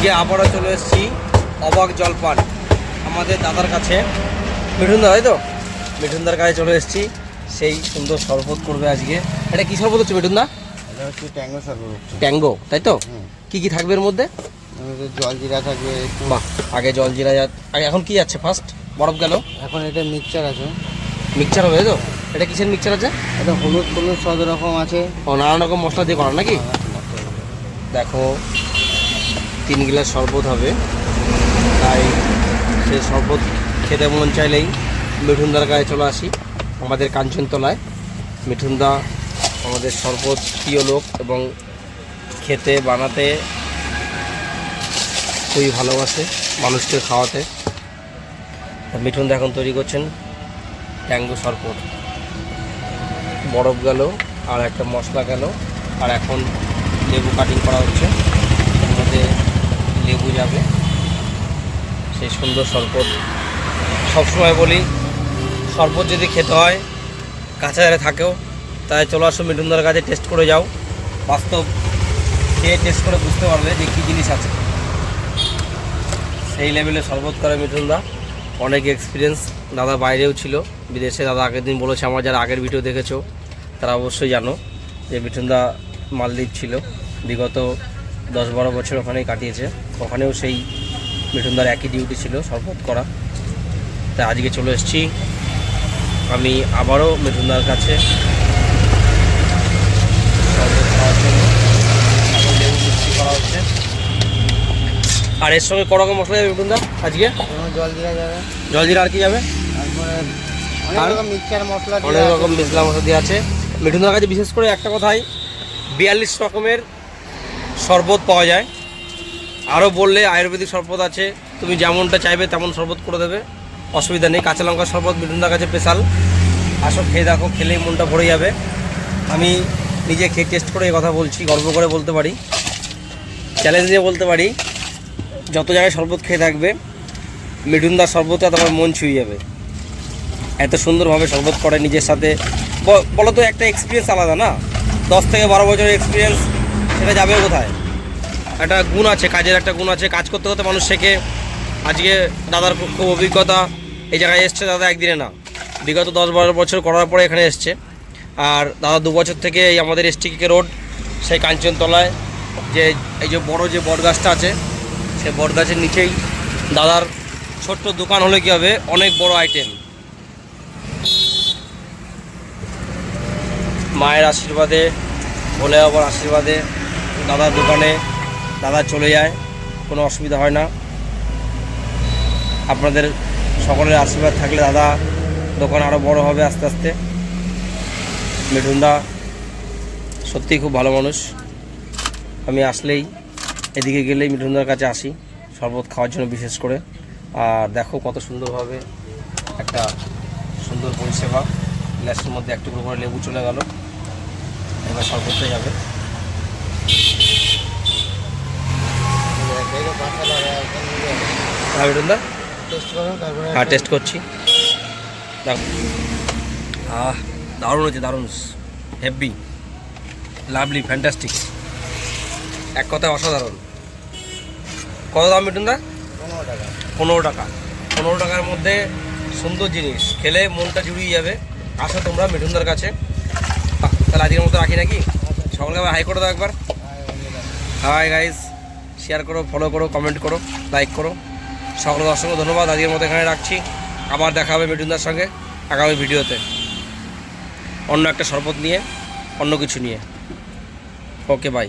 আজকে আবারও চলে এসেছি অবাক জলপান আমাদের দাদার কাছে, মিঠুন দা, তাই তো? মিঠুনদার কাছে চলে এসেছি, সেই সুন্দর শরবত করবে আজকে। এটা কি শরবত হচ্ছে মিঠুন দা? এটা হচ্ছে ট্যাঙ্গো শরবত। ট্যাঙ্গো, তাই তো? কি কি থাকবে এর মধ্যে? জলজিরা থাকবে। বাহ, আগে জলজিরা আগে। এখন কি যাচ্ছে? ফার্স্ট বরফ গেল, এখন এটা মিক্সচার আছে। মিক্সচার হবে, তাই তো? এটা কিসের মিক্সচার আছে? এটা হলুদ হলুদ সব রকম আছে। ও, নানান রকম মশলা দিয়ে করা নাকি? দেখো 3 গ্লাস শরবত হবে, তাই সেই শরবত খেতে মন চাইলেই মিঠুনদার কাছে চলে আসি আমাদের কাঞ্চনতলায়। মিঠুনদা আমাদের শরবত প্রিয় লোক এবং খেতে বানাতে খুবই ভালোবাসে, মানুষকে খাওয়াতে। মিঠুনদা এখন তৈরি করছেন ট্যাঙ্গো শরবত। বরফ গেল, আর একটা মশলা গেল, আর এখন লেবু কাটিং করা হচ্ছে, এর মধ্যে লেবু যাবে। সেই সুন্দর শরবত। সবসময় বলি, শরবত যদি খেতে হয় কাছে যারা থাকেও, তাই চলে আসো মিঠুনদার কাছে, টেস্ট করে যাও। বাস্তব খেয়ে টেস্ট করে বুঝতে পারবে যে কী জিনিস আছে। সেই লেভেলে শরবত করে মিঠুনদা, অনেক এক্সপিরিয়েন্স। দাদা বাইরেও ছিল, বিদেশে। দাদা আগের দিন বলেছে, আমার যারা আগের ভিডিও দেখেছো তারা অবশ্যই জানো যে মিঠুনদা মালদ্বীপ ছিল, বিগত 10-12 বছর ওখানেই কাটিয়েছে। ওখানেও সেই মিঠুনদার একই ডিউটি ছিল, শরবত করা। তাই আজকে চলে এসেছি আমি আবারও মিঠুনদার কাছে শরবত খাওয়ার জন্য। এখন লেবু মিক্সি করা হচ্ছে, আর এর সঙ্গে কড়া মশলা যাবে মিঠুনদা আজকে? জলজিরা যাবে, জলজিরা, আর কি যাবে? তারপরে অনেক রকম মিক্সচার মশলা, অনেক রকম মশলা দিয়ে আছে। মিঠুনদার কাছে বিশেষ করে একটা কথাই, 42 রকমের শরবত পাওয়া যায়। আরও বললে আয়ুর্বেদিক শরবত আছে, তুমি যেমনটা চাইবে তেমন শরবত করে দেবে, অসুবিধা নেই। কাঁচা লঙ্কার শরবত মিঠুনদার কাছে স্পেশাল। আসো, খেয়ে দেখো, খেলেই মনটা ভরে যাবে। আমি নিজে খেয়ে টেস্ট করে এই কথা বলছি, গর্ব করে বলতে পারি, চ্যালেঞ্জ নিয়ে বলতে পারি, যত জায়গায় শরবত খেয়ে থাকবে মিঠুনদার শরবতটা তোমার মন ছুঁয়ে যাবে। এত সুন্দরভাবে শরবত করে নিজের সাথে। বলো তো, একটা এক্সপিরিয়েন্স আলাদা না? 10 থেকে 12 বছরের এক্সপিরিয়েন্স, সেটা যাবে কোথায়? একটা গুণ আছে, কাজের একটা গুণ আছে, কাজ করতে করতে মানুষ শেখে। আজকে দাদার খুব অভিজ্ঞতা, এই জায়গায় এসছে দাদা একদিনে না, বিগত 10-12 বছর করার পরে এখানে এসছে। আর দাদা 2 বছর থেকে এই আমাদের STK রোড, সেই কাঞ্চনতলায় যে এই যে বড় যে বট গাছটা আছে, সেই বট গাছের নিচেই দাদার ছোট্ট দোকান হলে কী হবে, অনেক বড় আইটেম। মায়ের আশীর্বাদে, ভোলে বাবার আশীর্বাদে দাদার দোকানে দাদা চলে যায়, কোনো অসুবিধা হয় না। আপনাদের সকলের আশীর্বাদ থাকলে দাদা দোকান আরও বড় হবে আস্তে আস্তে। মিঠুনদা সত্যিই খুব ভালো মানুষ। আমি আসলেই, এদিকে গেলেই মিঠুনদার কাছে আসি শরবত খাওয়ার জন্য বিশেষ করে। আর দেখো কত সুন্দরভাবে একটা সুন্দর পরিষেবা। গ্লাসের মধ্যে একটু করে লেবু চলে গেল, এবার শরবতটা যাবে। হ্যাঁ মিঠুনদা, হ্যাঁ টেস্ট করছি। দেখো, দারুণ হচ্ছে, দারুণ, হেভি, লাভলি, ফ্যান্টাস্টিক, এক কথায় অসাধারণ। কত দাম মিঠুনদা? 15 টাকা। 15 টাকা। 15 টাকার মধ্যে সুন্দর জিনিস, খেলে মনটা জুড়িয়ে যাবে। আসো তোমরা মিঠুনদার কাছে। তাহলে আজকের মতো রাখি নাকি? সকলকে আবার হাই করে দাও একবার। হাই গাইস, শেয়ার করো, ফলো করো, কমেন্ট করো, লাইক করো। সকলকে অসংখ্য ধন্যবাদ। আজকের মতো এখানে রাখছি। আবার দেখা হবে মিঠুনদার সঙ্গে আগামী ভিডিওতে, অন্য একটা শরবত নিয়ে, অন্য কিছু নিয়ে। ওকে, বাই।